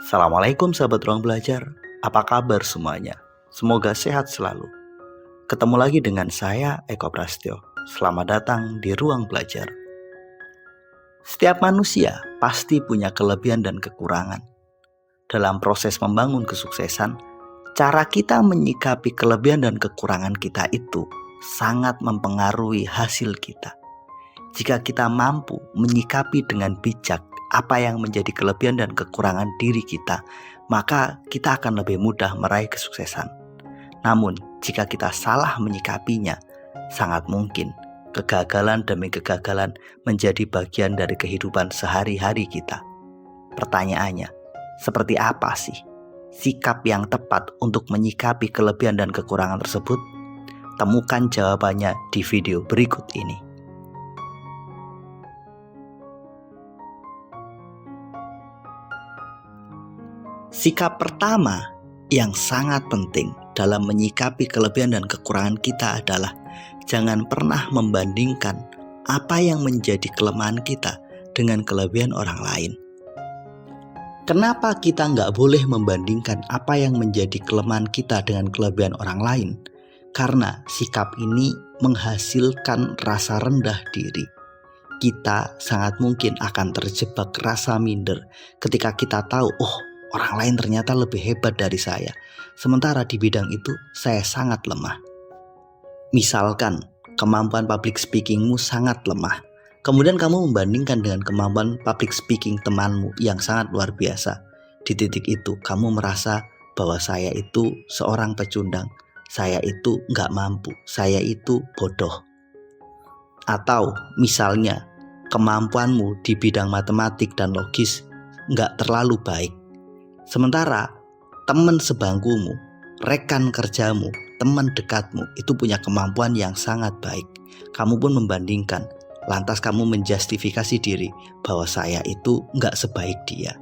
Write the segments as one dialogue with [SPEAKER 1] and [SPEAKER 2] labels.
[SPEAKER 1] Assalamualaikum sahabat ruang belajar, apa kabar semuanya? Semoga sehat selalu. Ketemu lagi dengan saya, Eko Prastyo. Selamat datang di ruang belajar. Setiap manusia pasti punya kelebihan dan kekurangan. Dalam proses membangun kesuksesan, cara kita menyikapi kelebihan dan kekurangan kita itu sangat mempengaruhi hasil kita. Jika kita mampu menyikapi dengan bijak apa yang menjadi kelebihan dan kekurangan diri kita, maka kita akan lebih mudah meraih kesuksesan. Namun, jika kita salah menyikapinya, sangat mungkin kegagalan demi kegagalan menjadi bagian dari kehidupan sehari-hari kita. Pertanyaannya, seperti apa sih sikap yang tepat untuk menyikapi kelebihan dan kekurangan tersebut? Temukan jawabannya di video berikut ini. Sikap pertama yang sangat penting dalam menyikapi kelebihan dan kekurangan kita adalah jangan pernah membandingkan apa yang menjadi kelemahan kita dengan kelebihan orang lain. Kenapa kita nggak boleh membandingkan apa yang menjadi kelemahan kita dengan kelebihan orang lain? Karena sikap ini menghasilkan rasa rendah diri. Kita sangat mungkin akan terjebak rasa minder ketika kita tahu, orang lain ternyata lebih hebat dari saya. Sementara di bidang itu saya sangat lemah. Misalkan kemampuan public speakingmu sangat lemah. Kemudian kamu membandingkan dengan kemampuan public speaking temanmu yang sangat luar biasa. Di titik itu kamu merasa bahwa saya itu seorang pecundang. Saya itu nggak mampu. Saya itu bodoh. Atau misalnya kemampuanmu di bidang matematik dan logis nggak terlalu baik. Sementara teman sebangkumu, rekan kerjamu, teman dekatmu itu punya kemampuan yang sangat baik. Kamu pun membandingkan, lantas kamu menjustifikasi diri bahwa saya itu nggak sebaik dia.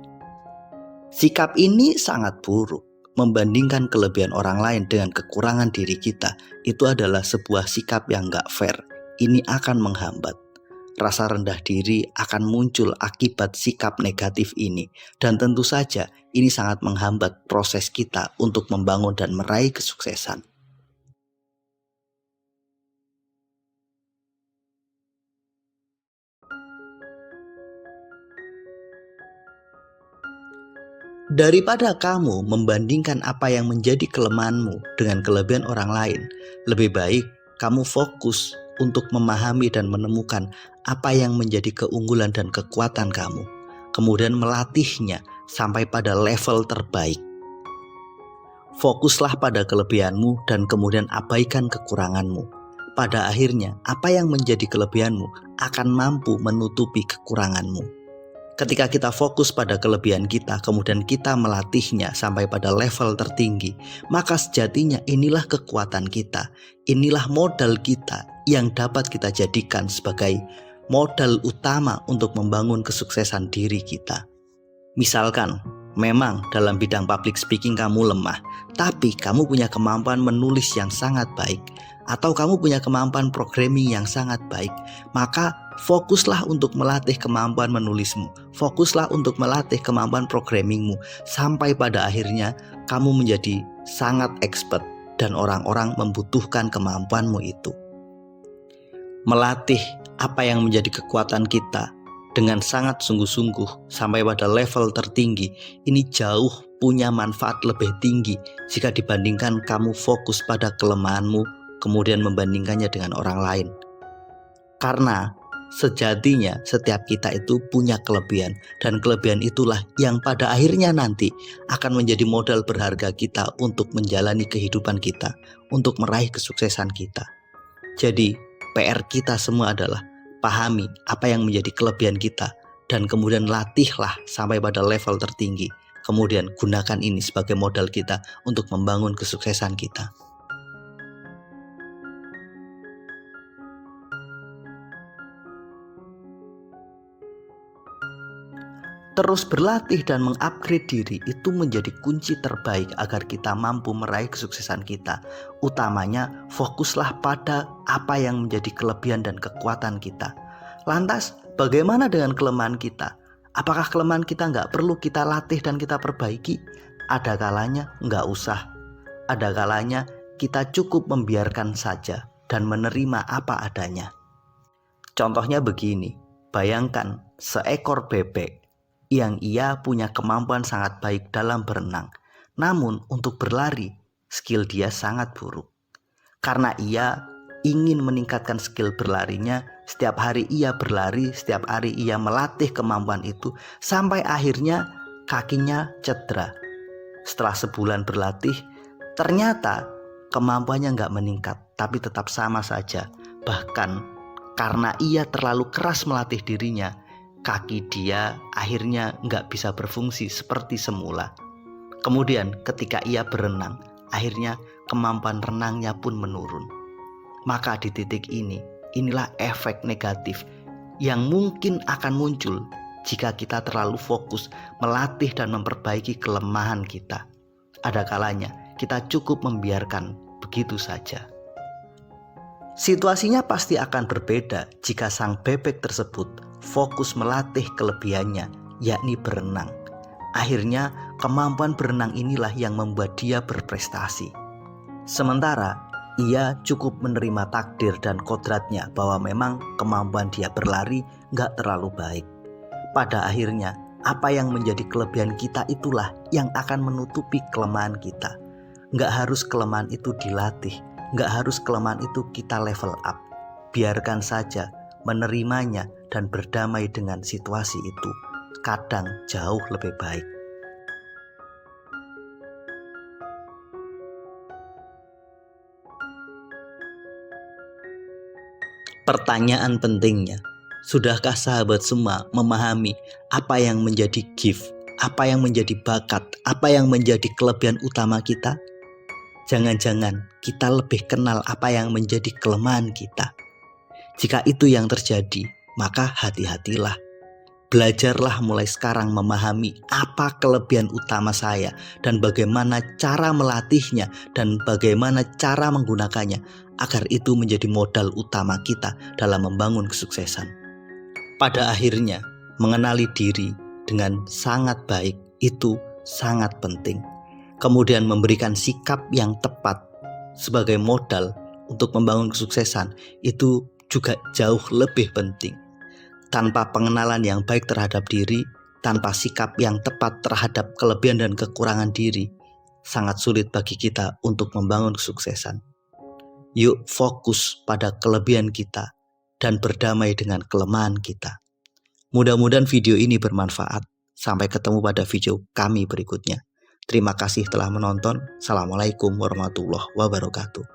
[SPEAKER 1] Sikap ini sangat buruk. Membandingkan kelebihan orang lain dengan kekurangan diri kita, itu adalah sebuah sikap yang nggak fair. Ini akan menghambat. Rasa rendah diri akan muncul akibat sikap negatif ini. Dan tentu saja ini sangat menghambat proses kita untuk membangun dan meraih kesuksesan. Daripada kamu membandingkan apa yang menjadi kelemahanmu dengan kelebihan orang lain, lebih baik kamu fokus untuk memahami dan menemukan apa yang menjadi keunggulan dan kekuatan kamu, kemudian melatihnya sampai pada level terbaik. Fokuslah pada kelebihanmu dan kemudian abaikan kekuranganmu. Pada akhirnya, apa yang menjadi kelebihanmu akan mampu menutupi kekuranganmu. Ketika kita fokus pada kelebihan kita, kemudian kita melatihnya sampai pada level tertinggi, maka sejatinya inilah kekuatan kita, inilah modal kita yang dapat kita jadikan sebagai modal utama untuk membangun kesuksesan diri kita. Misalkan, memang dalam bidang public speaking kamu lemah, tapi kamu punya kemampuan menulis yang sangat baik, atau kamu punya kemampuan programming yang sangat baik, maka fokuslah untuk melatih kemampuan menulismu, fokuslah untuk melatih kemampuan programmingmu, sampai pada akhirnya kamu menjadi sangat expert dan orang-orang membutuhkan kemampuanmu itu. Melatih apa yang menjadi kekuatan kita dengan sangat sungguh-sungguh sampai pada level tertinggi, ini jauh punya manfaat lebih tinggi jika dibandingkan kamu fokus pada kelemahanmu, kemudian membandingkannya dengan orang lain. Karena sejatinya setiap kita itu punya kelebihan, dan kelebihan itulah yang pada akhirnya nanti akan menjadi modal berharga kita untuk menjalani kehidupan kita, untuk meraih kesuksesan kita. Jadi PR kita semua adalah pahami apa yang menjadi kelebihan kita dan kemudian latihlah sampai pada level tertinggi. Kemudian gunakan ini sebagai modal kita untuk membangun kesuksesan kita. Terus berlatih dan mengupgrade diri itu menjadi kunci terbaik agar kita mampu meraih kesuksesan kita. Utamanya fokuslah pada apa yang menjadi kelebihan dan kekuatan kita. Lantas bagaimana dengan kelemahan kita? Apakah kelemahan kita nggak perlu kita latih dan kita perbaiki? Ada kalanya nggak usah. Ada kalanya kita cukup membiarkan saja dan menerima apa adanya. Contohnya begini, bayangkan seekor bebek yang ia punya kemampuan sangat baik dalam berenang. Namun untuk berlari, skill dia sangat buruk. Karena ia ingin meningkatkan skill berlarinya, setiap hari ia berlari, setiap hari ia melatih kemampuan itu, sampai akhirnya kakinya cedera. Setelah sebulan berlatih, ternyata kemampuannya nggak meningkat, tapi tetap sama saja. Bahkan karena ia terlalu keras melatih dirinya, kaki dia akhirnya nggak bisa berfungsi seperti semula. Kemudian ketika ia berenang, akhirnya kemampuan renangnya pun menurun. Maka di titik ini, inilah efek negatif yang mungkin akan muncul jika kita terlalu fokus melatih dan memperbaiki kelemahan kita. Ada kalanya kita cukup membiarkan begitu saja. Situasinya pasti akan berbeda jika sang bebek tersebut fokus melatih kelebihannya, yakni berenang. Akhirnya kemampuan berenang inilah yang membuat dia berprestasi. Sementara ia cukup menerima takdir dan kodratnya bahwa memang kemampuan dia berlari gak terlalu baik. Pada akhirnya apa yang menjadi kelebihan kita itulah yang akan menutupi kelemahan kita. Gak harus kelemahan itu dilatih, gak harus kelemahan itu kita level up. Biarkan saja, menerimanya dan berdamai dengan situasi itu kadang jauh lebih baik. Pertanyaan pentingnya, sudahkah sahabat semua memahami apa yang menjadi gift, apa yang menjadi bakat, apa yang menjadi kelebihan utama kita? Jangan-jangan kita lebih kenal apa yang menjadi kelemahan kita. Jika itu yang terjadi, maka hati-hatilah. Belajarlah mulai sekarang memahami apa kelebihan utama saya dan bagaimana cara melatihnya dan bagaimana cara menggunakannya agar itu menjadi modal utama kita dalam membangun kesuksesan. Pada akhirnya, mengenali diri dengan sangat baik itu sangat penting. Kemudian memberikan sikap yang tepat sebagai modal untuk membangun kesuksesan itu juga jauh lebih penting. Tanpa pengenalan yang baik terhadap diri, tanpa sikap yang tepat terhadap kelebihan dan kekurangan diri, sangat sulit bagi kita untuk membangun kesuksesan. Yuk fokus pada kelebihan kita dan berdamai dengan kelemahan kita. Mudah-mudahan video ini bermanfaat. Sampai ketemu pada video kami berikutnya. Terima kasih telah menonton. Assalamualaikum warahmatullahi wabarakatuh.